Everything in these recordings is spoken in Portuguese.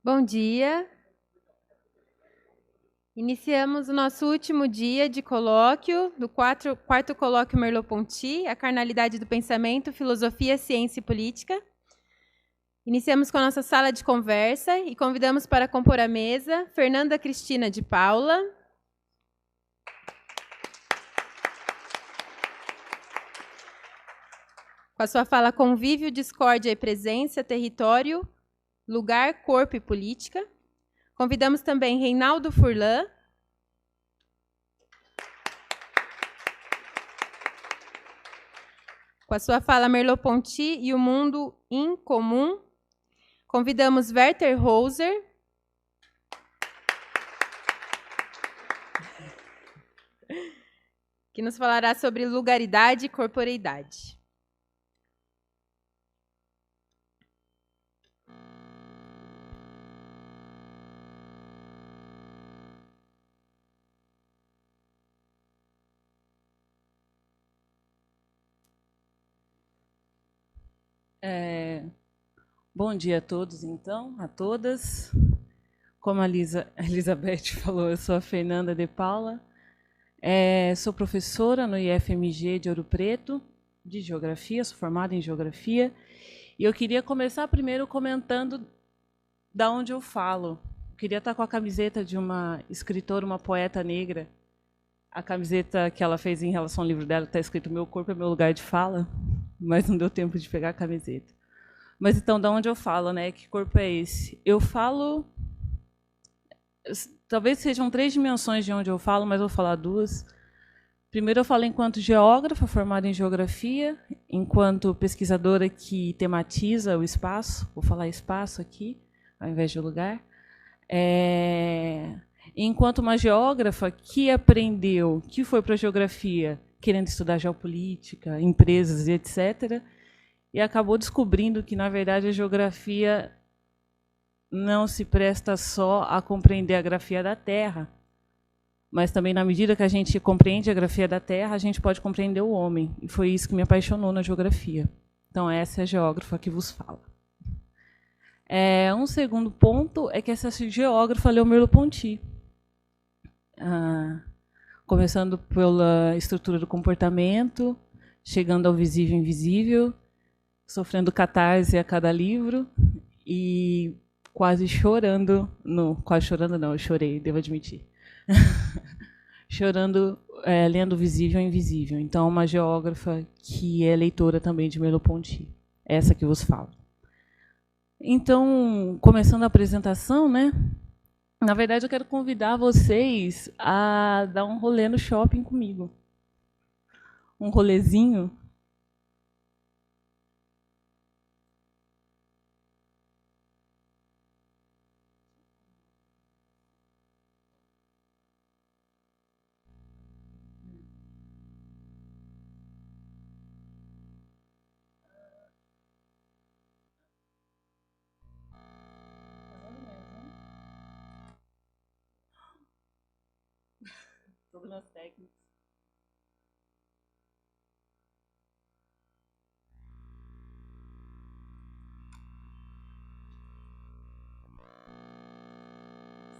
Bom dia. Iniciamos o nosso último dia de colóquio, do quarto colóquio Merleau-Ponty, a carnalidade do pensamento, filosofia, ciência e política. Iniciamos com a nossa sala de conversa e convidamos para compor a mesa Fernanda Cristina de Paula, com a sua fala Convívio, Discórdia e Presença, Território, Lugar, Corpo e Política. Convidamos também Reinaldo Furlan, com a sua fala Merleau-Ponty e o Mundo Incomum. Convidamos Werther Hoser, que nos falará sobre lugaridade e corporeidade. Bom dia a todos, então, a todas. Como a Elizabeth falou, eu sou a Fernanda de Paula, sou professora no IFMG de Ouro Preto, de Geografia, sou formada em Geografia, e eu queria começar primeiro comentando da onde eu falo. Eu queria estar com a camiseta de uma escritora, uma poeta negra. A camiseta que ela fez em relação ao livro dela está escrito "Meu corpo é meu lugar de fala", mas não deu tempo de pegar a camiseta. Mas então, de onde eu falo, né? Que corpo é esse? Eu falo... Talvez sejam 3 dimensões de onde eu falo, mas eu vou falar 2. Primeiro, eu falo enquanto geógrafa, formada em geografia, enquanto pesquisadora que tematiza o espaço. Vou falar espaço aqui, ao invés de lugar. Enquanto uma geógrafa que aprendeu, que foi para a geografia, querendo estudar geopolítica, empresas e etc., e acabou descobrindo que, na verdade, a geografia não se presta só a compreender a grafia da Terra, mas também, na medida que a gente compreende a grafia da Terra, a gente pode compreender o homem. E foi isso que me apaixonou na geografia. Então, essa é a geógrafa que vos fala. Um segundo ponto é que essa geógrafa leu Merleau-Ponty. Começando pela estrutura do comportamento, chegando ao visível e invisível, sofrendo catarse a cada livro e quase chorando, quase chorando não, eu chorei, devo admitir, chorando, lendo o visível e invisível. Então, uma geógrafa que é leitora também de Merleau-Ponty, essa que vos falo. Então, começando a apresentação, né? Na verdade, eu quero convidar vocês a dar um rolê no shopping comigo. Um rolezinho. Problemas técnicos.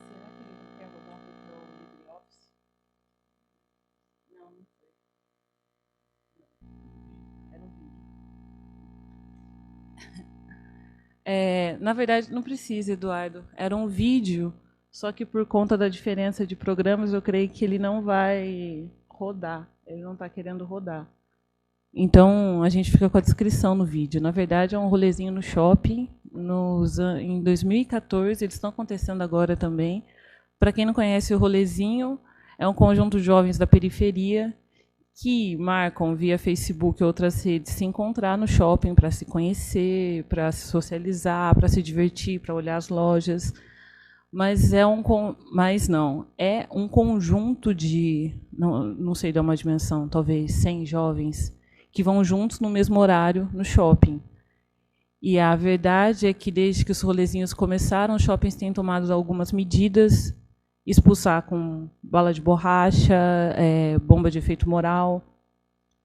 Será que ele não quer rodar para o LibreOffice? Não, não sei. Era um vídeo. Na verdade, não precisa, Eduardo. Era um vídeo, só que por conta da diferença de programas, eu creio que ele não vai rodar. Ele não está querendo rodar. Então, a gente fica com a descrição no vídeo. Na verdade, é um rolezinho no shopping. Em 2014, eles estão acontecendo agora também. Para quem não conhece o rolezinho, é um conjunto de jovens da periferia que marcam via Facebook e outras redes se encontrar no shopping para se conhecer, para se socializar, para se divertir, para olhar as lojas. Mas é um conjunto de, não sei dar uma dimensão, talvez 100 jovens que vão juntos no mesmo horário no shopping. E a verdade é que, desde que os rolezinhos começaram, os shoppings têm tomado algumas medidas, expulsar com bala de borracha, bomba de efeito moral,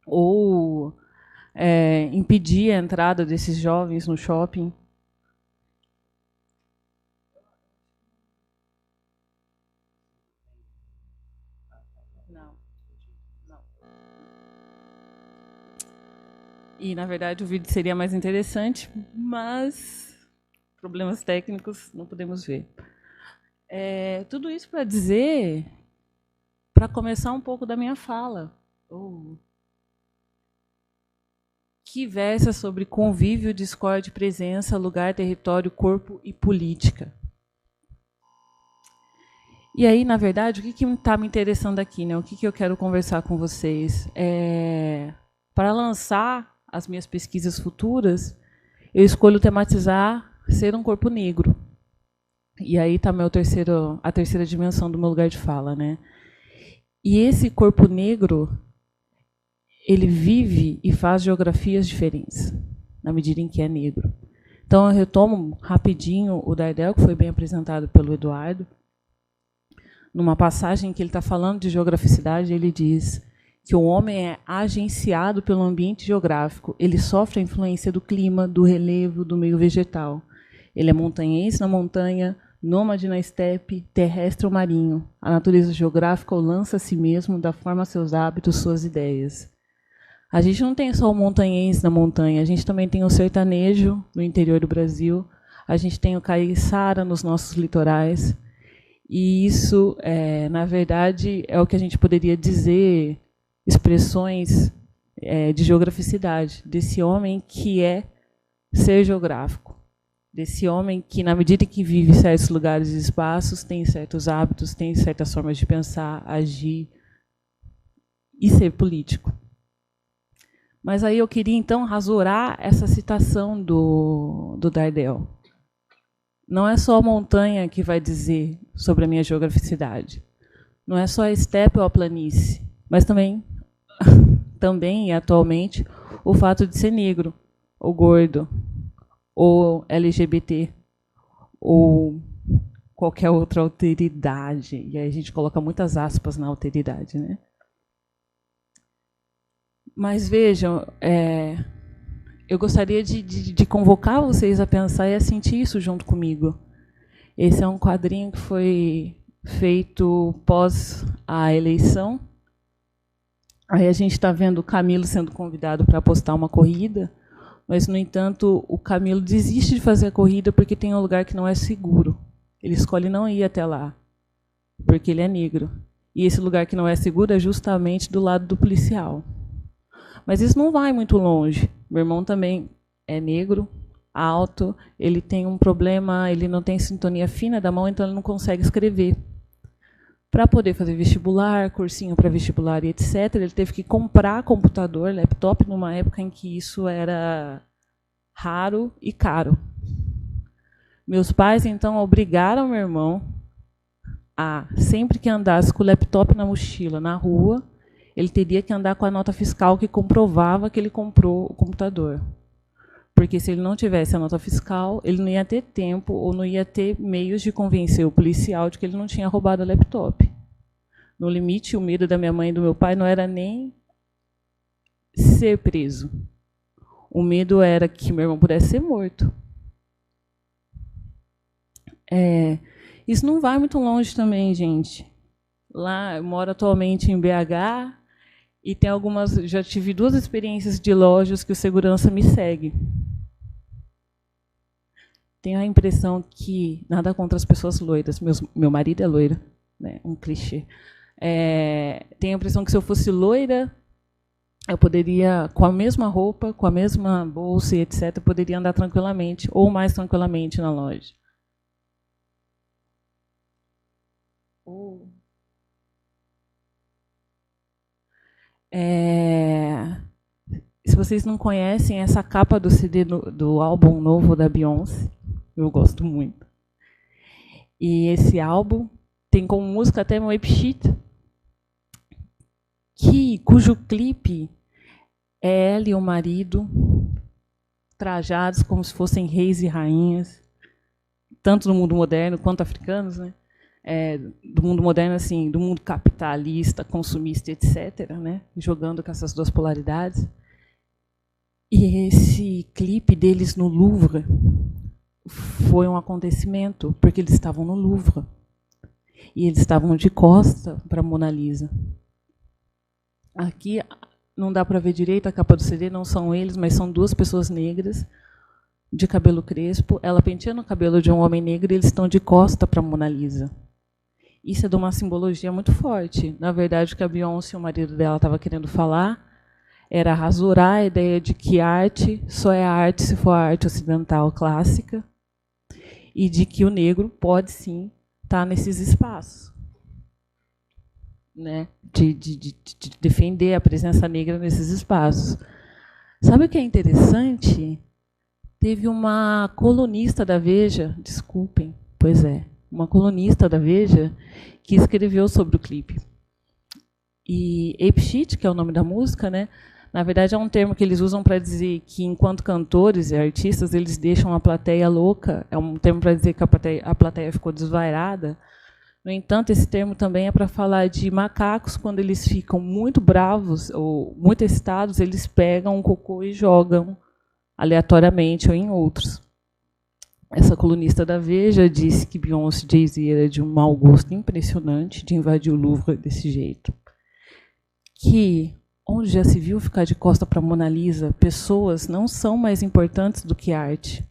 ou impedir a entrada desses jovens no shopping. E, na verdade, o vídeo seria mais interessante, mas problemas técnicos não podemos ver. Tudo isso para dizer, para começar um pouco da minha fala, que versa sobre convívio, discórdia, presença, lugar, território, corpo e política. E aí, na verdade, o que está me interessando aqui, né? O que eu quero conversar com vocês? Para lançar as minhas pesquisas futuras, eu escolho tematizar ser um corpo negro. E aí está a terceira dimensão do meu lugar de fala, né? E esse corpo negro, ele vive e faz geografias diferentes, na medida em que é negro. Então, eu retomo rapidinho o Dardel, que foi bem apresentado pelo Eduardo. Numa passagem que ele está falando de geograficidade, ele diz que o homem é agenciado pelo ambiente geográfico. Ele sofre a influência do clima, do relevo, do meio vegetal. Ele é montanhense na montanha, nômade na estepe, terrestre ou marinho. A natureza geográfica o lança a si mesmo, dá forma a seus hábitos, suas ideias. A gente não tem só o montanhense na montanha, a gente também tem o sertanejo no interior do Brasil, a gente tem o caiçara nos nossos litorais. E isso, na verdade, é o que a gente poderia dizer, expressões de geograficidade, desse homem que é ser geográfico, desse homem que, na medida que vive em certos lugares e espaços, tem certos hábitos, tem certas formas de pensar, agir e ser político. Mas aí eu queria, então, rasurar essa citação do Dardel. Não é só a montanha que vai dizer sobre a minha geograficidade. Não é só a estepe ou a planície, mas também e atualmente, o fato de ser negro, ou gordo, ou LGBT, ou qualquer outra alteridade. E aí a gente coloca muitas aspas na alteridade, né? Mas vejam, eu gostaria de convocar vocês a pensar e a sentir isso junto comigo. Esse é um quadrinho que foi feito pós a eleição. Aí a gente está vendo o Camilo sendo convidado para apostar uma corrida, mas, no entanto, o Camilo desiste de fazer a corrida porque tem um lugar que não é seguro. Ele escolhe não ir até lá, porque ele é negro. E esse lugar que não é seguro é justamente do lado do policial. Mas isso não vai muito longe. Meu irmão também é negro, alto, ele tem um problema, ele não tem sintonia fina da mão, então ele não consegue escrever. Para poder fazer vestibular, cursinho para vestibular e etc., ele teve que comprar computador, laptop, numa época em que isso era raro e caro. Meus pais, então, obrigaram meu irmão a, sempre que andasse com o laptop na mochila, na rua, ele teria que andar com a nota fiscal que comprovava que ele comprou o computador. Porque se ele não tivesse a nota fiscal, ele não ia ter tempo ou não ia ter meios de convencer o policial de que ele não tinha roubado o laptop. No limite, o medo da minha mãe e do meu pai não era nem ser preso. O medo era que meu irmão pudesse ser morto. Isso não vai muito longe também, gente. Lá, eu moro atualmente em BH e tem já tive 2 experiências de lojas que o segurança me segue. Tenho a impressão que, nada contra as pessoas loiras, meu marido é loiro, né, um clichê. Tenho a impressão que, se eu fosse loira, eu poderia, com a mesma roupa, com a mesma bolsa e etc., poderia andar tranquilamente, ou mais tranquilamente na loja. Se vocês não conhecem essa capa do CD do álbum novo da Beyoncé, eu gosto muito. E esse álbum tem como música até Ape Shit, cujo clipe é ela e o marido trajados como se fossem reis e rainhas, tanto do mundo moderno quanto africanos, né? Do mundo moderno, assim, do mundo capitalista, consumista, etc., né? Jogando com essas 2 polaridades. E esse clipe deles no Louvre foi um acontecimento, porque eles estavam no Louvre. E eles estavam de costa para a Mona Lisa. Aqui, não dá para ver direito a capa do CD, não são eles, mas são duas pessoas negras, de cabelo crespo, ela penteando o cabelo de um homem negro e eles estão de costa para a Mona Lisa. Isso é de uma simbologia muito forte. Na verdade, o que a Beyoncé e o marido dela estavam querendo falar era rasurar a ideia de que arte só é arte se for a arte ocidental clássica e de que o negro pode, sim, estar nesses espaços. Né? De defender a presença negra nesses espaços. Sabe o que é interessante? Teve uma colunista da Veja, desculpem, pois é, uma colunista da Veja que escreveu sobre o clipe. E Ape Shit, que é o nome da música, né? Na verdade, é um termo que eles usam para dizer que, enquanto cantores e artistas, eles deixam a plateia louca. É um termo para dizer que a plateia ficou desvairada. No entanto, esse termo também é para falar de macacos, quando eles ficam muito bravos ou muito excitados, eles pegam um cocô e jogam aleatoriamente ou em outros. Essa colunista da Veja disse que Beyoncé e Jay-Z era de um mau gosto impressionante de invadir o Louvre desse jeito. Que, onde já se viu ficar de costa para a Mona Lisa, pessoas não são mais importantes do que arte.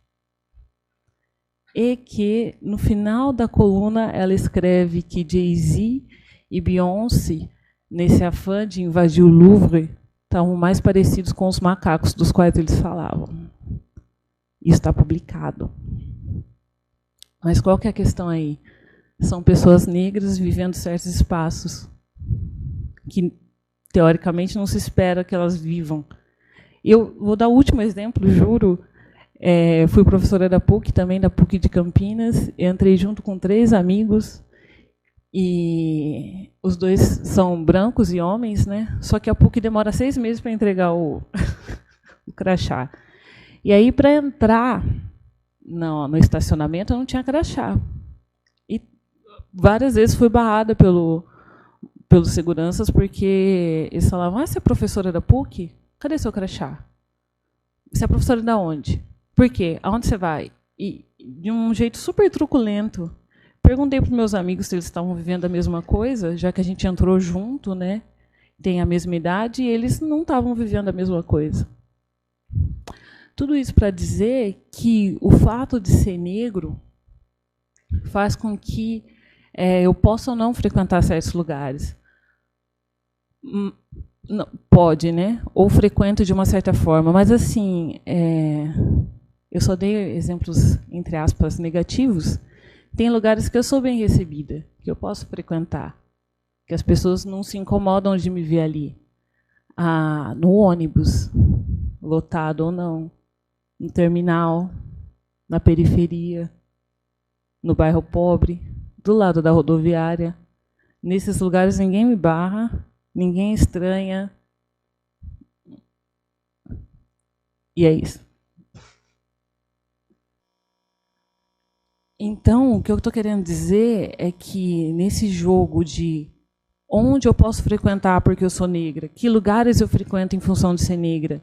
E que, no final da coluna, ela escreve que Jay-Z e Beyoncé, nesse afã de invadir o Louvre, estavam mais parecidos com os macacos dos quais eles falavam. Isso está publicado. Mas qual que é a questão aí? São pessoas negras vivendo certos espaços que, teoricamente, não se espera que elas vivam. Eu vou dar o último exemplo, juro. Fui professora da PUC, também da PUC de Campinas. Entrei junto com 3 amigos. E os 2 são brancos e homens, né? Só que a PUC demora 6 meses para entregar o crachá. E aí, para entrar no estacionamento, eu não tinha crachá. E várias vezes fui barrada pelos seguranças, porque eles falavam: você é professora da PUC? Cadê seu crachá? Você é professora de onde? Por quê? Aonde você vai? E, de um jeito super truculento, perguntei para os meus amigos se eles estavam vivendo a mesma coisa, já que a gente entrou junto, né? Tem a mesma idade, e eles não estavam vivendo a mesma coisa. Tudo isso para dizer que o fato de ser negro faz com que eu possa ou não frequentar certos lugares. Não, pode, né? Ou frequento de uma certa forma, mas assim, eu só dei exemplos, entre aspas, negativos. Tem lugares que eu sou bem recebida, que eu posso frequentar, que as pessoas não se incomodam de me ver ali. No ônibus, lotado ou não, no terminal, na periferia, no bairro pobre, do lado da rodoviária. Nesses lugares ninguém me barra, ninguém estranha. E é isso. Então, o que eu estou querendo dizer é que, nesse jogo de onde eu posso frequentar porque eu sou negra, que lugares eu frequento em função de ser negra,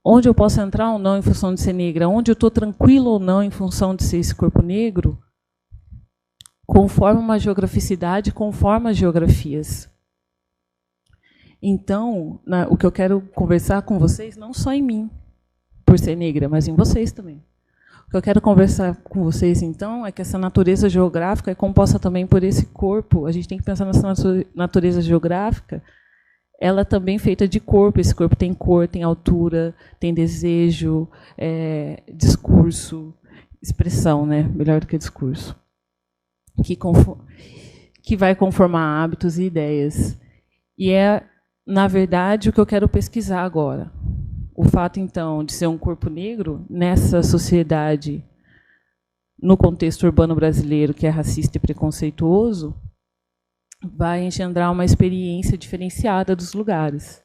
onde eu posso entrar ou não em função de ser negra, onde eu estou tranquilo ou não em função de ser esse corpo negro, conforme uma geograficidade, conforme as geografias. Então, o que eu quero conversar com vocês, não só em mim, por ser negra, mas em vocês também. O que eu quero conversar com vocês, então, é que essa natureza geográfica é composta também por esse corpo. A gente tem que pensar nessa natureza geográfica, ela também feita de corpo. Esse corpo tem cor, tem altura, tem desejo, discurso, expressão, né? Melhor do que discurso. Que vai conformar hábitos e ideias. E na verdade, o que eu quero pesquisar agora. O fato, então, de ser um corpo negro nessa sociedade, no contexto urbano brasileiro, que é racista e preconceituoso, vai engendrar uma experiência diferenciada dos lugares.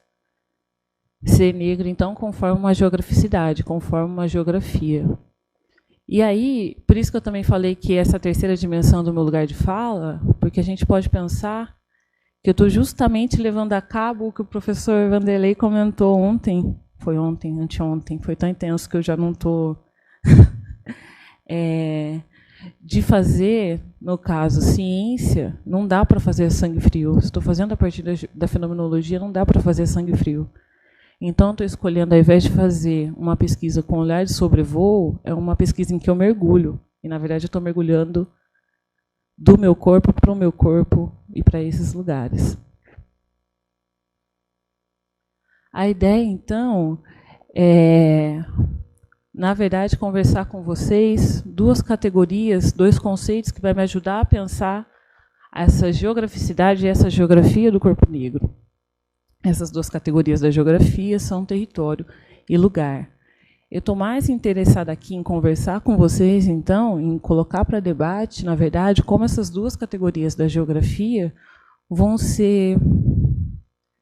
Ser negro, então, conforma uma geograficidade, conforma uma geografia. E aí, por isso que eu também falei que essa terceira dimensão do meu lugar de fala, porque a gente pode pensar que eu estou justamente levando a cabo o que o professor Vanderlei comentou ontem. Foi ontem, anteontem, foi tão intenso que eu já não estou... de fazer, no caso, ciência, não dá para fazer sangue frio. Estou fazendo a partir da fenomenologia, não dá para fazer sangue frio. Então, estou escolhendo, ao invés de fazer uma pesquisa com olhar de sobrevoo, é uma pesquisa em que eu mergulho. E, na verdade, eu estou mergulhando do meu corpo para o meu corpo e para esses lugares. A ideia, então, é, na verdade, conversar com vocês duas categorias, dois conceitos que vai me ajudar a pensar essa geograficidade e essa geografia do corpo negro. Essas duas categorias da geografia são território e lugar. Eu estou mais interessada aqui em conversar com vocês, então, em colocar para debate, na verdade, como essas duas categorias da geografia vão ser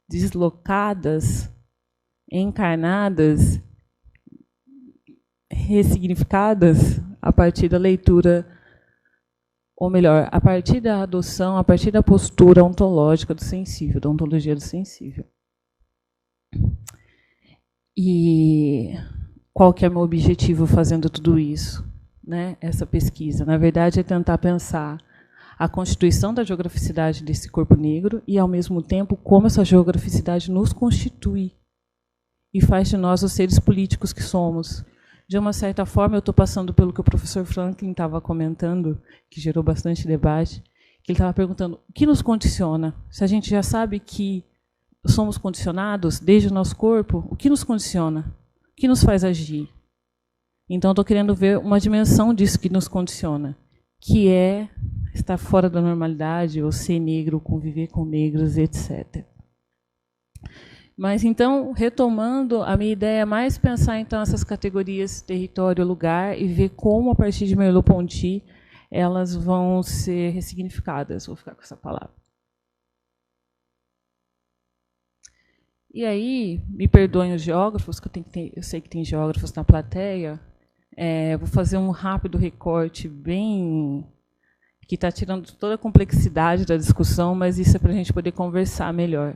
deslocadas, encarnadas, ressignificadas a partir da leitura, ou melhor, a partir da adoção, a partir da postura ontológica do sensível, da ontologia do sensível. E qual que é o meu objetivo fazendo tudo isso, né? Essa pesquisa, na verdade, é tentar pensar a constituição da geograficidade desse corpo negro e, ao mesmo tempo, como essa geograficidade nos constitui e faz de nós os seres políticos que somos. De uma certa forma, eu estou passando pelo que o professor Franklin estava comentando, que gerou bastante debate, que ele estava perguntando o que nos condiciona. Se a gente já sabe que somos condicionados desde o nosso corpo, o que nos condiciona? O que nos faz agir? Então, estou querendo ver uma dimensão disso que nos condiciona, que é estar fora da normalidade, ou ser negro, conviver com negros, etc. Mas, então, retomando, a minha ideia é mais pensar, então, essas categorias território, lugar, e ver como, a partir de Merleau-Ponty, elas vão ser ressignificadas. Vou ficar com essa palavra. E aí, me perdoem os geógrafos, que eu sei que tem geógrafos na plateia, vou fazer um rápido recorte bem que está tirando toda a complexidade da discussão, mas isso é para a gente poder conversar melhor.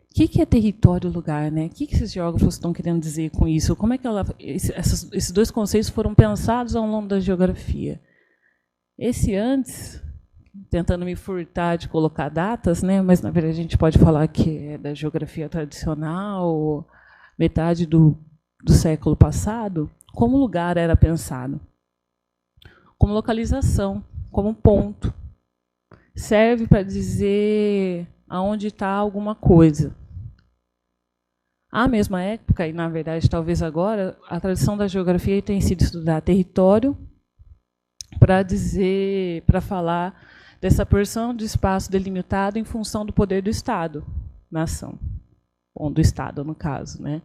O que é território e lugar, né? O que esses geógrafos estão querendo dizer com isso? Como é que esses dois conceitos foram pensados ao longo da geografia? Esse antes, tentando me furtar de colocar datas, né? Mas, na verdade, a gente pode falar que é da geografia tradicional, metade do século passado, como lugar era pensado? Como localização, como ponto. Serve para dizer aonde está alguma coisa. À mesma época, e na verdade talvez agora, a tradição da geografia tem sido estudar território para falar dessa porção de espaço delimitado em função do poder do Estado na ação, ou do Estado, no caso, né?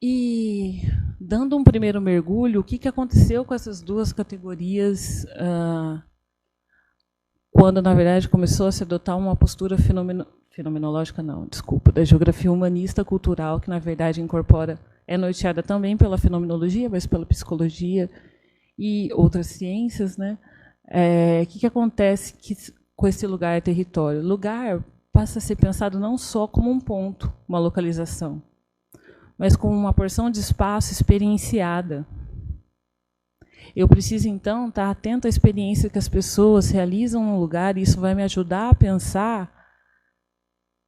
E, dando um primeiro mergulho, o que aconteceu com essas duas categorias quando, na verdade, começou a se adotar uma postura fenomenológica, não, desculpa, da geografia humanista cultural, que, na verdade, é norteada também pela fenomenologia, mas pela psicologia e outras ciências, né? O que acontece com esse lugar território? Lugar passa a ser pensado não só como um ponto, uma localização, mas como uma porção de espaço experienciada. Eu preciso, então, estar atento à experiência que as pessoas realizam no lugar, e isso vai me ajudar a pensar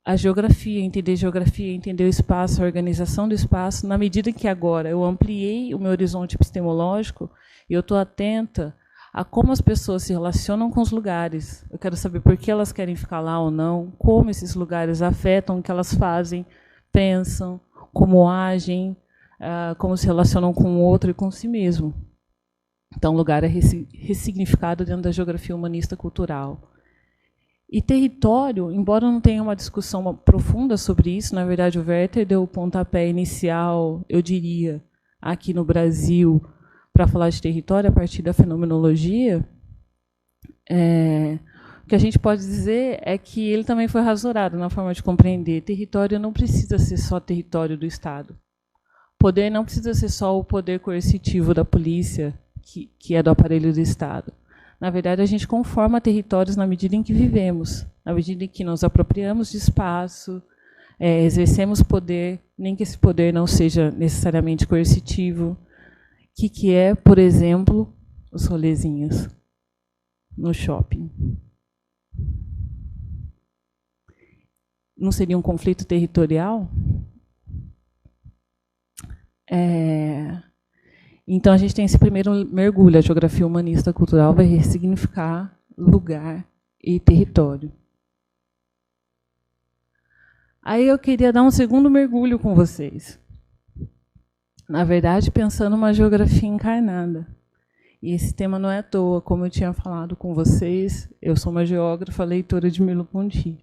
a geografia, entender o espaço, a organização do espaço, na medida em que agora eu ampliei o meu horizonte epistemológico e eu estou atenta a como as pessoas se relacionam com os lugares. Eu quero saber por que elas querem ficar lá ou não, como esses lugares afetam o que elas fazem, pensam, como agem, como se relacionam com o outro e com si mesmo. Então, o lugar é ressignificado dentro da geografia humanista cultural. E território, embora não tenha uma discussão profunda sobre isso, na verdade, o Werther deu o pontapé inicial, eu diria, aqui no Brasil, para falar de território a partir da fenomenologia. O que a gente pode dizer é que ele também foi rasurado na forma de compreender. Território não precisa ser só território do Estado. Poder não precisa ser só o poder coercitivo da polícia, que é do aparelho do Estado. Na verdade, a gente conforma territórios na medida em que vivemos, na medida em que nos apropriamos de espaço, exercemos poder, nem que esse poder não seja necessariamente coercitivo, que é, por exemplo, os rolezinhos no shopping. Não seria um conflito territorial? Então, a gente tem esse primeiro mergulho. A geografia humanista cultural vai ressignificar lugar e território. Aí eu queria dar um segundo mergulho com vocês. Na verdade, pensando uma geografia encarnada. E esse tema não é à toa, como eu tinha falado com vocês, eu sou uma geógrafa, leitora de Merleau-Ponty.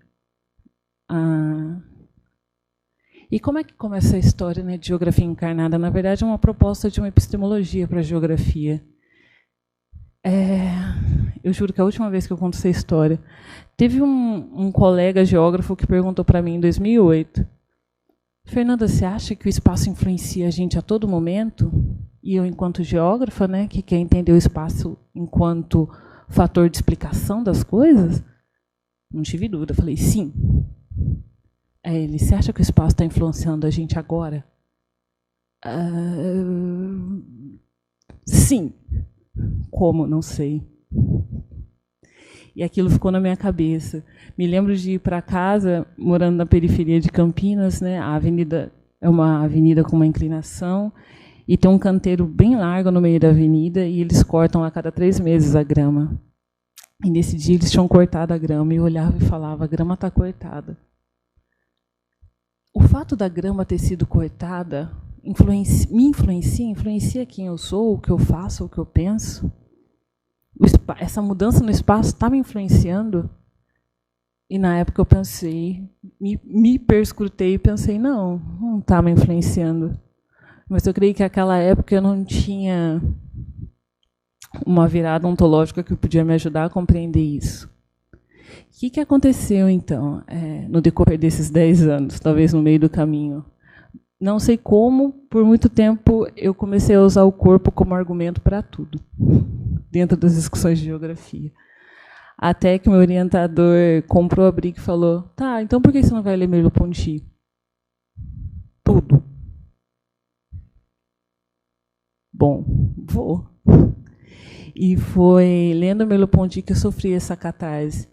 E como é que começa a história, né, de geografia encarnada? Na verdade, é uma proposta de uma epistemologia para a geografia. Eu juro que a última vez que eu conto essa história, teve um colega geógrafo que perguntou para mim em 2008, Fernanda, você acha que o espaço influencia a gente a todo momento? E eu, enquanto geógrafa, né, que quer entender o espaço enquanto fator de explicação das coisas, não tive dúvida, falei, sim. Ele, você acha que o espaço está influenciando a gente agora? Sim. Como? Não sei. E aquilo ficou na minha cabeça. Me lembro de ir para casa, morando na periferia de Campinas, né? A avenida é uma avenida com uma inclinação, e tem um canteiro bem largo no meio da avenida, e eles cortam a cada 3 meses a grama. E nesse dia eles tinham cortado a grama, e eu olhava e falava, a grama está cortada. O fato da grama ter sido cortada me influencia quem eu sou, o que eu faço, o que eu penso. Essa mudança no espaço está me influenciando? E na época eu pensei, me perscrutei e pensei, não está me influenciando. Mas eu creio que naquela época eu não tinha uma virada ontológica que podia me ajudar a compreender isso. O que aconteceu, então, no decorrer desses 10 anos, talvez no meio do caminho? Não sei como, por muito tempo, eu comecei a usar o corpo como argumento para tudo, dentro das discussões de geografia. Até que o meu orientador comprou a briga e falou, tá, então por que você não vai ler Merleau-Ponty? Tudo. Bom, vou. E foi lendo Merleau-Ponty que eu sofri essa catarse.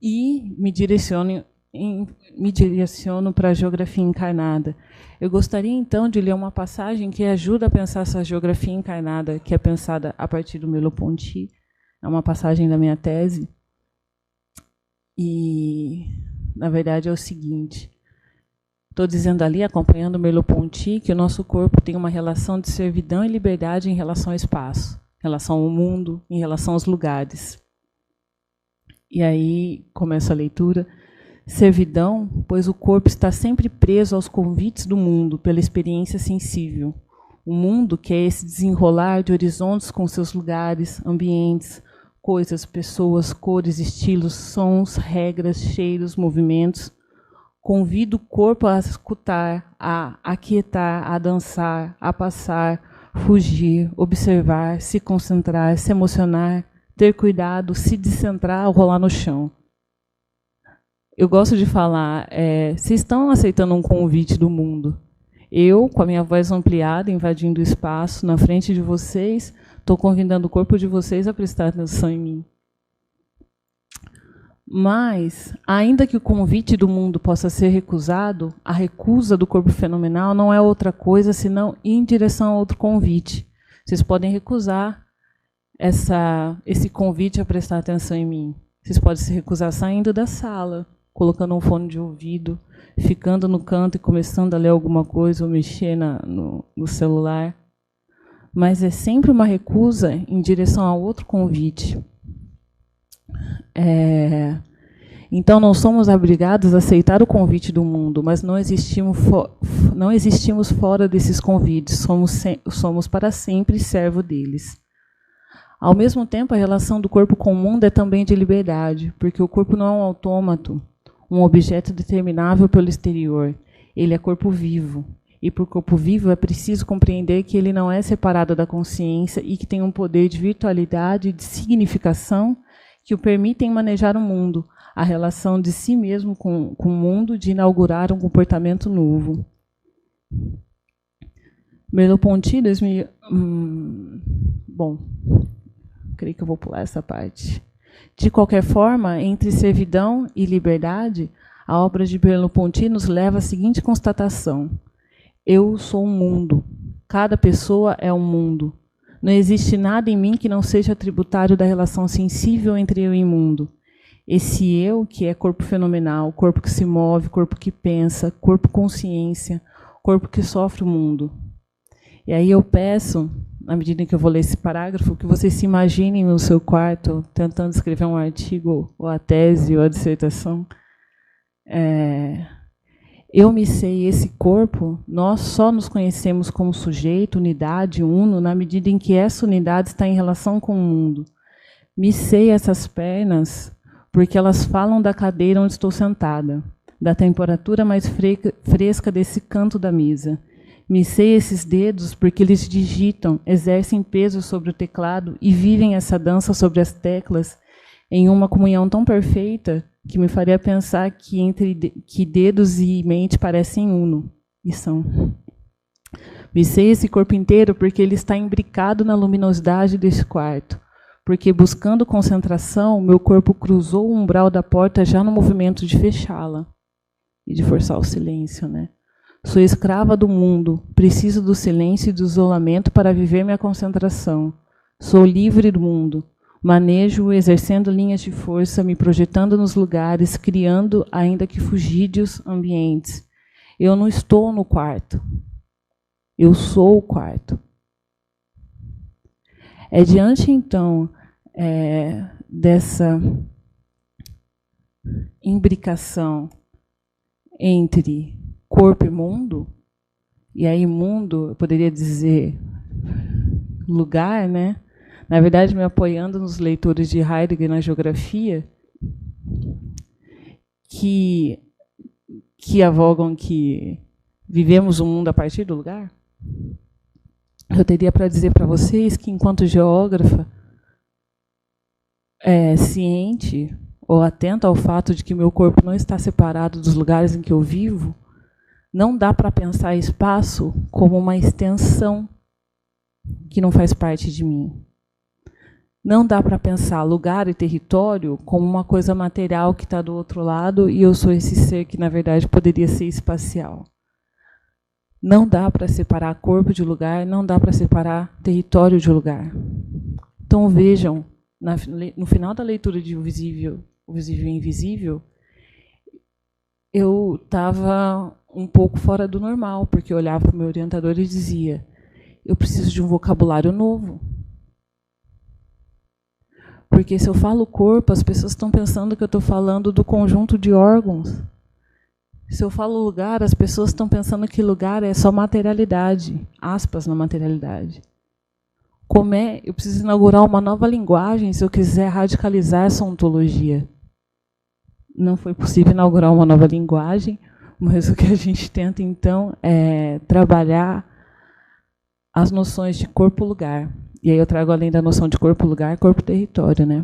E me direciono para a geografia encarnada. Eu gostaria, então, de ler uma passagem que ajuda a pensar essa geografia encarnada, que é pensada a partir do Merleau-Ponty. É uma passagem da minha tese. E, na verdade, é o seguinte. Estou dizendo ali, acompanhando Merleau-Ponty, que o nosso corpo tem uma relação de servidão e liberdade em relação ao espaço, em relação ao mundo, em relação aos lugares. E aí começa a leitura. Servidão, pois o corpo está sempre preso aos convites do mundo pela experiência sensível. O mundo, que é esse desenrolar de horizontes com seus lugares, ambientes, coisas, pessoas, cores, estilos, sons, regras, cheiros, movimentos, convida o corpo a escutar, a aquietar, a dançar, a passar, fugir, observar, se concentrar, se emocionar, ter cuidado, se descentrar ou rolar no chão. Eu gosto de falar, vocês estão aceitando um convite do mundo. Eu, com a minha voz ampliada, invadindo o espaço, na frente de vocês, estou convidando o corpo de vocês a prestar atenção em mim. Mas, ainda que o convite do mundo possa ser recusado, a recusa do corpo fenomenal não é outra coisa senão ir em direção a outro convite. Vocês podem recusar esse convite a prestar atenção em mim. Vocês podem se recusar saindo da sala, colocando um fone de ouvido, ficando no canto e começando a ler alguma coisa ou mexer no celular. Mas é sempre uma recusa em direção a outro convite. Então, não somos obrigados a aceitar o convite do mundo, mas não existimos fora desses convites, somos para sempre servo deles. Ao mesmo tempo, a relação do corpo com o mundo é também de liberdade, porque o corpo não é um autômato, um objeto determinável pelo exterior. Ele é corpo vivo. E, por corpo vivo, é preciso compreender que ele não é separado da consciência e que tem um poder de virtualidade e de significação que o permitem manejar o mundo, a relação de si mesmo com o mundo, de inaugurar um comportamento novo. Merleau-Ponty, 2000... bom, creio que eu vou pular essa parte. De qualquer forma, entre servidão e liberdade, a obra de Merleau-Ponty nos leva à seguinte constatação: eu sou um mundo. Cada pessoa é um mundo. Não existe nada em mim que não seja tributário da relação sensível entre eu e o mundo. Esse eu, que é corpo fenomenal, corpo que se move, corpo que pensa, corpo consciência, corpo que sofre o mundo. E aí eu peço, na medida em que eu vou ler esse parágrafo, que vocês se imaginem no seu quarto, tentando escrever um artigo, ou a tese, ou a dissertação. Eu me sei esse corpo, nós só nos conhecemos como sujeito, unidade, uno, na medida em que essa unidade está em relação com o mundo. Me sei essas pernas porque elas falam da cadeira onde estou sentada, da temperatura mais fresca desse canto da mesa. Me sei esses dedos porque eles digitam, exercem peso sobre o teclado e vivem essa dança sobre as teclas em uma comunhão tão perfeita que me faria pensar que dedos e mente parecem uno, e são. Me sei esse corpo inteiro porque ele está imbricado na luminosidade desse quarto, porque, buscando concentração, meu corpo cruzou o umbral da porta já no movimento de fechá-la e de forçar o silêncio, né? Sou escrava do mundo, preciso do silêncio e do isolamento para viver minha concentração. Sou livre do mundo. Manejo-o exercendo linhas de força, me projetando nos lugares, criando, ainda que fugídios, ambientes. Eu não estou no quarto. Eu sou o quarto. É diante, então, dessa imbricação entre corpo e mundo, e aí mundo, eu poderia dizer lugar, né? Na verdade, me apoiando nos leitores de Heidegger na geografia, que avogam que vivemos um mundo a partir do lugar. Eu teria para dizer para vocês que, enquanto geógrafa, ciente ou atenta ao fato de que meu corpo não está separado dos lugares em que eu vivo, não dá para pensar espaço como uma extensão que não faz parte de mim. Não dá para pensar lugar e território como uma coisa material que está do outro lado e eu sou esse ser que, na verdade, poderia ser espacial. Não dá para separar corpo de lugar, não dá para separar território de lugar. Então, vejam, no final da leitura de O Visível e Invisível, eu estava um pouco fora do normal, porque eu olhava para o meu orientador e dizia: eu preciso de um vocabulário novo. Porque se eu falo corpo, as pessoas estão pensando que eu estou falando do conjunto de órgãos. Se eu falo lugar, as pessoas estão pensando que lugar é só materialidade, aspas na materialidade. Eu preciso inaugurar uma nova linguagem se eu quiser radicalizar essa ontologia. Não foi possível inaugurar uma nova linguagem, mas o que a gente tenta, então, é trabalhar as noções de corpo-lugar. E aí eu trago, além da noção de corpo-lugar, corpo-território, né?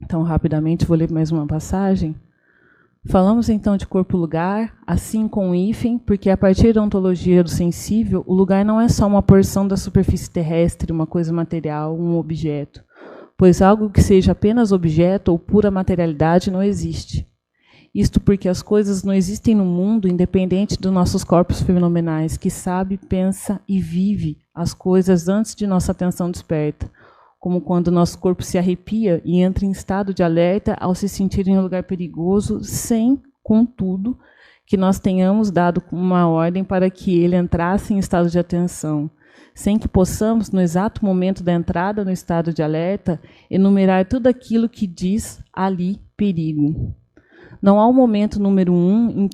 Então, rapidamente, vou ler mais uma passagem. Falamos, então, de corpo-lugar, assim com o hífen, porque, a partir da ontologia do sensível, o lugar não é só uma porção da superfície terrestre, uma coisa material, um objeto, pois algo que seja apenas objeto ou pura materialidade não existe. Isto porque as coisas não existem no mundo independente dos nossos corpos fenomenais, que sabe, pensa e vive as coisas antes de nossa atenção desperta, como quando nosso corpo se arrepia e entra em estado de alerta ao se sentir em um lugar perigoso, sem, contudo, que nós tenhamos dado uma ordem para que ele entrasse em estado de atenção, sem que possamos, no exato momento da entrada no estado de alerta, enumerar tudo aquilo que diz ali perigo. Não há o momento número 1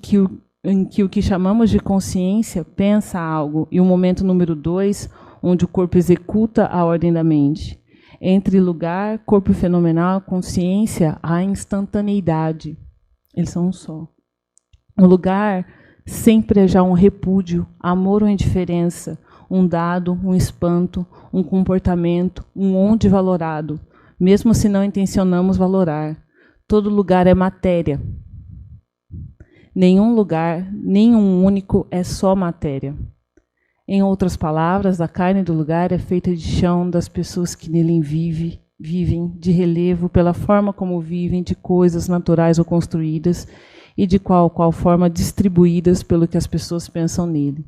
em que o que chamamos de consciência pensa algo, e o momento número 2, onde o corpo executa a ordem da mente. Entre lugar, corpo fenomenal, consciência, há instantaneidade. Eles são um só. O lugar sempre é já um repúdio, amor ou indiferença, um dado, um espanto, um comportamento, um onde valorado, mesmo se não intencionamos valorar. Todo lugar é matéria. Nenhum lugar, nenhum único é só matéria. Em outras palavras, a carne do lugar é feita de chão das pessoas que nele vivem, de relevo pela forma como vivem, de coisas naturais ou construídas, e de qual forma distribuídas pelo que as pessoas pensam nele,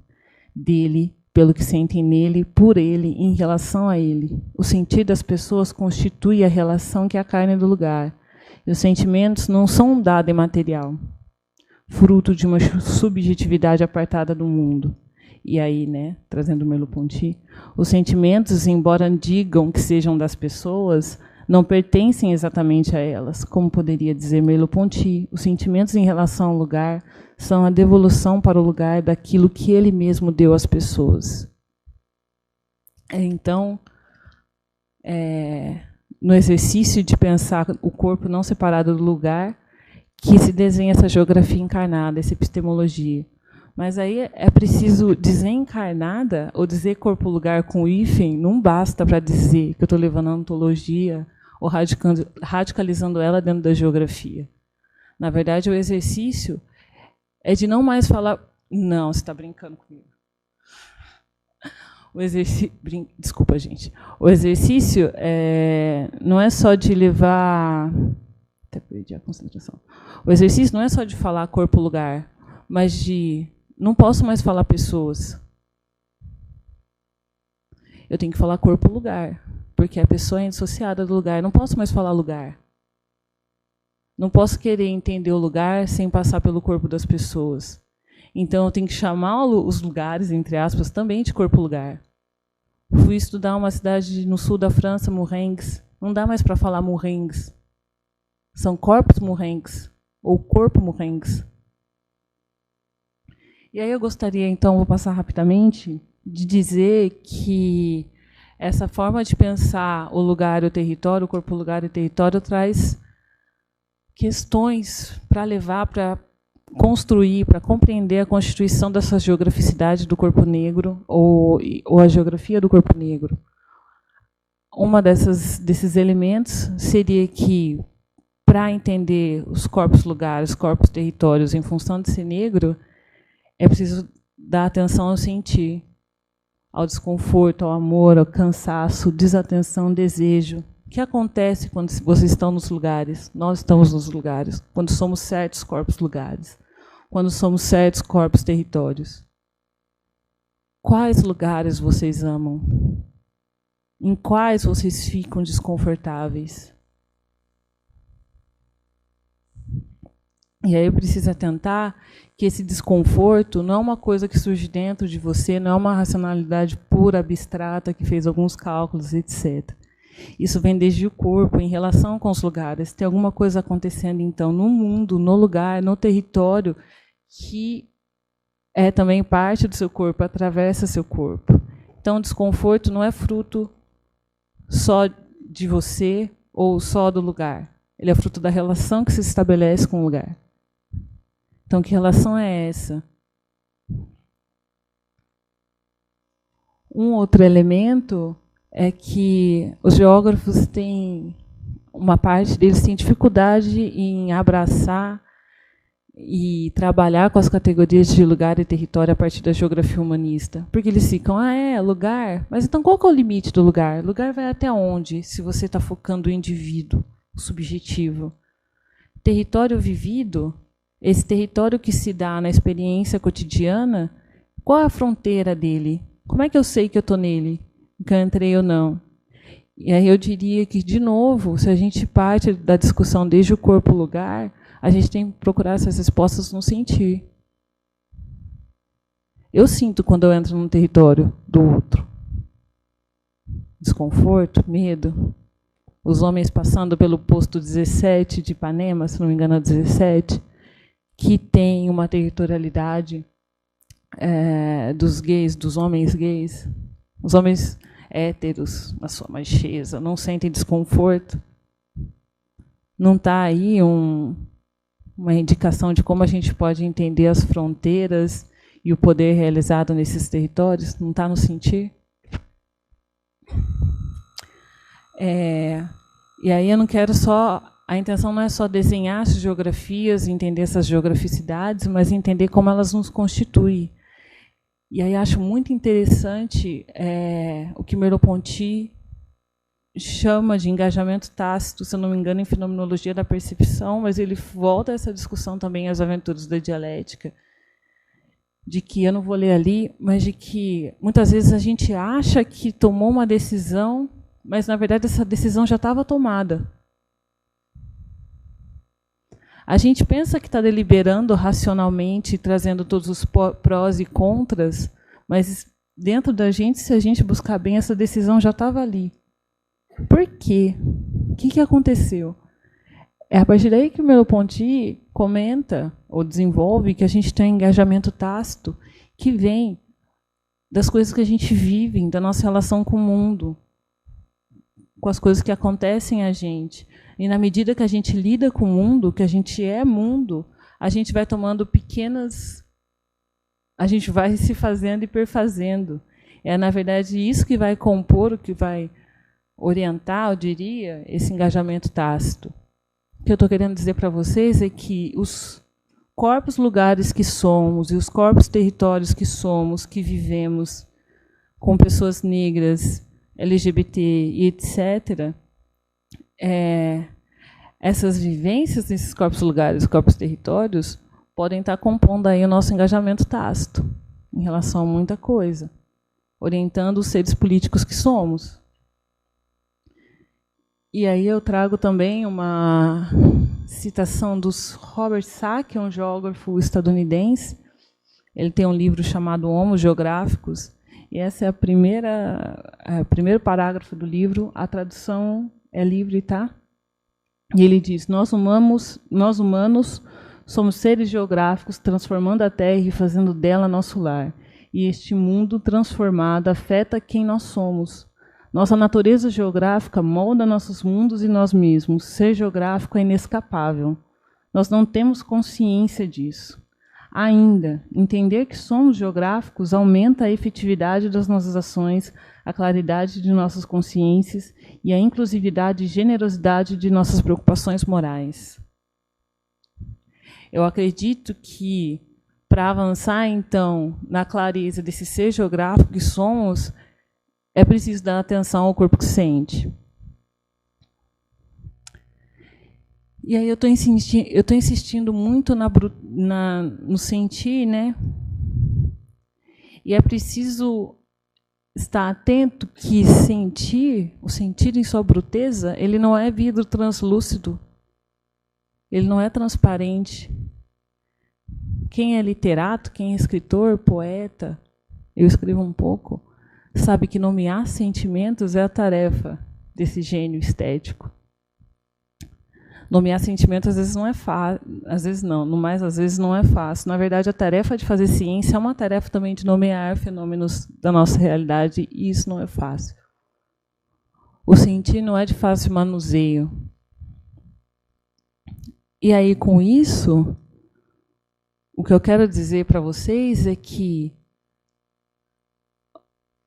dele, pelo que sentem nele, por ele, em relação a ele. O sentir das pessoas constitui a relação que é a carne do lugar. E os sentimentos não são um dado imaterial, fruto de uma subjetividade apartada do mundo. E aí, né, trazendo Merleau-Ponty, os sentimentos, embora digam que sejam das pessoas, não pertencem exatamente a elas. Como poderia dizer Merleau-Ponty, os sentimentos em relação ao lugar são a devolução para o lugar daquilo que ele mesmo deu às pessoas. Então, no exercício de pensar o corpo não separado do lugar, que se desenha essa geografia encarnada, essa epistemologia. Mas aí é preciso dizer encarnada, ou dizer corpo-lugar com hífen, não basta para dizer que eu estou levando a ontologia ou radicalizando ela dentro da geografia. Na verdade, o exercício é de não mais falar... Não, você está brincando comigo. Desculpa, gente. O exercício não é só de levar... Até perdi a concentração. O exercício não é só de falar corpo-lugar, mas de... Não posso mais falar pessoas. Eu tenho que falar corpo-lugar, porque a pessoa é indissociada do lugar. Não posso mais falar lugar. Não posso querer entender o lugar sem passar pelo corpo das pessoas. Então, eu tenho que chamar os lugares, entre aspas, também de corpo-lugar. Fui estudar uma cidade no sul da França, Mourengues. Não dá mais para falar Mourengues. São corpos Mourengues, ou corpo Mourengues. E aí eu gostaria, então, vou passar rapidamente, de dizer que essa forma de pensar o lugar e o território, o corpo-lugar e o território, traz questões para levar, para construir, para compreender a constituição dessa geograficidade do corpo negro, ou a geografia do corpo negro. Uma desses elementos seria que, para entender os corpos-lugares, os corpos-territórios, em função de ser negro, é preciso dar atenção ao sentir, ao desconforto, ao amor, ao cansaço, desatenção, desejo. O que acontece quando vocês estão nos lugares? Nós estamos nos lugares, quando somos certos corpos lugares, quando somos certos corpos territórios. Quais lugares vocês amam? Em quais vocês ficam desconfortáveis? E aí eu preciso atentar que esse desconforto não é uma coisa que surge dentro de você, não é uma racionalidade pura, abstrata, que fez alguns cálculos, etc. Isso vem desde o corpo, em relação com os lugares. Tem alguma coisa acontecendo, então, no mundo, no lugar, no território, que é também parte do seu corpo, atravessa seu corpo. Então, o desconforto não é fruto só de você ou só do lugar. Ele é fruto da relação que se estabelece com o lugar. Então, que relação é essa? Um outro elemento é que os geógrafos têm, uma parte deles tem dificuldade em abraçar e trabalhar com as categorias de lugar e território a partir da geografia humanista. Porque eles ficam, lugar, mas então qual que é o limite do lugar? O lugar vai até onde, se você está focando o indivíduo, o subjetivo? Território vivido, esse território que se dá na experiência cotidiana, qual é a fronteira dele? Como é que eu sei que eu estou nele, que eu entrei ou não? E aí eu diria que, de novo, se a gente parte da discussão desde o corpo-lugar, a gente tem que procurar essas respostas no sentir. Eu sinto quando eu entro num território do outro. Desconforto, medo. Os homens passando pelo posto 17 de Ipanema, se não me engano é 17, que tem uma territorialidade dos gays, dos homens gays. Os homens héteros, na sua macheza, não sentem desconforto. Não está aí uma indicação de como a gente pode entender as fronteiras e o poder realizado nesses territórios? Não está no sentir? E aí eu não quero só... A intenção não é só desenhar as geografias, entender essas geograficidades, mas entender como elas nos constituem. E aí acho muito interessante o que Merleau-Ponty chama de engajamento tácito, se eu não me engano, em fenomenologia da percepção, mas ele volta a essa discussão também às aventuras da dialética, de que, eu não vou ler ali, mas de que muitas vezes a gente acha que tomou uma decisão, mas na verdade essa decisão já estava tomada. A gente pensa que está deliberando racionalmente, trazendo todos os prós e contras, mas dentro da gente, se a gente buscar bem, essa decisão já estava ali. Por quê? O que aconteceu? É a partir daí que o Merleau-Ponty comenta ou desenvolve que a gente tem um engajamento tácito que vem das coisas que a gente vive, da nossa relação com o mundo, com as coisas que acontecem a gente. E na medida que a gente lida com o mundo, que a gente é mundo, a gente vai tomando pequenas... A gente vai se fazendo e perfazendo. É, na verdade, isso que vai compor, o que vai orientar, eu diria, esse engajamento tácito. O que eu estou querendo dizer para vocês é que os corpos, lugares que somos e os corpos, territórios que somos, que vivemos com pessoas negras, LGBT e etc., essas vivências nesses corpos, lugares, corpos, territórios podem estar compondo aí o nosso engajamento tácito em relação a muita coisa, orientando os seres políticos que somos. E aí eu trago também uma citação dos Robert Sacks, um geógrafo estadunidense. Ele tem um livro chamado Homos Geográficos, e essa é o primeiro parágrafo do livro. A tradução é livre, tá? E ele diz: nós humanos somos seres geográficos, transformando a Terra e fazendo dela nosso lar. E este mundo transformado afeta quem nós somos. Nossa natureza geográfica molda nossos mundos e nós mesmos. Ser geográfico é inescapável. Nós não temos consciência disso. Ainda, entender que somos geográficos aumenta a efetividade das nossas ações, a claridade de nossas consciências e a inclusividade e generosidade de nossas preocupações morais. Eu acredito que, para avançar, então, na clareza desse ser geográfico que somos, é preciso dar atenção ao corpo que sente. E aí eu estou insistindo muito no sentir, né? E é preciso estar atento que o sentir em sua bruteza, ele não é vidro translúcido, ele não é transparente. Quem é literato, quem é escritor, poeta, eu escrevo um pouco, sabe que nomear sentimentos é a tarefa desse gênio estético. Nomear sentimentos às vezes não é fácil, às vezes não, mas às vezes não é fácil. Na verdade, a tarefa de fazer ciência é uma tarefa também de nomear fenômenos da nossa realidade, e isso não é fácil. O sentir não é de fácil manuseio. E aí, com isso, o que eu quero dizer para vocês é que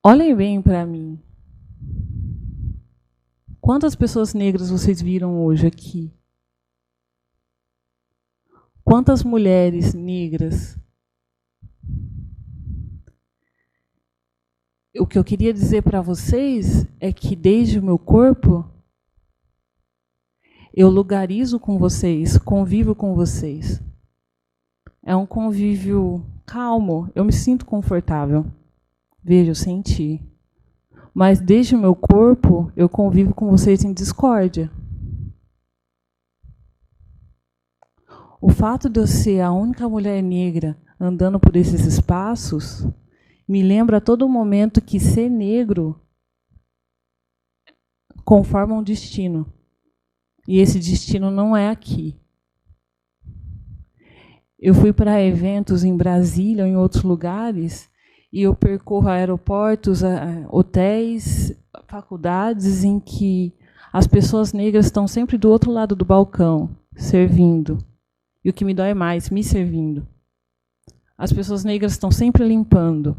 olhem bem para mim. Quantas pessoas negras vocês viram hoje aqui? Quantas mulheres negras? O que eu queria dizer para vocês é que, desde o meu corpo, eu lugarizo com vocês, convivo com vocês. É um convívio calmo, eu me sinto confortável. Veja, eu senti. Mas desde o meu corpo, eu convivo com vocês em discórdia. O fato de eu ser a única mulher negra andando por esses espaços me lembra a todo momento que ser negro conforma um destino. E esse destino não é aqui. Eu fui para eventos em Brasília ou em outros lugares e eu percorro aeroportos, hotéis, faculdades em que as pessoas negras estão sempre do outro lado do balcão, servindo. E o que me dói mais, me servindo. As pessoas negras estão sempre limpando.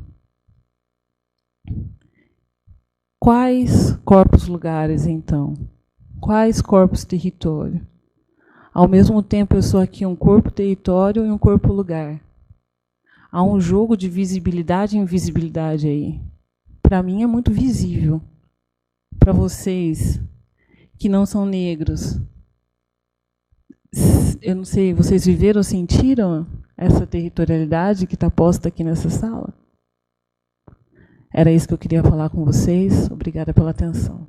Quais corpos lugares, então? Quais corpos território? Ao mesmo tempo, eu sou aqui um corpo território e um corpo lugar. Há um jogo de visibilidade e invisibilidade aí. Para mim é muito visível. Para vocês que não são negros, eu não sei, vocês viveram ou sentiram essa territorialidade que está posta aqui nessa sala? Era isso que eu queria falar com vocês. Obrigada pela atenção.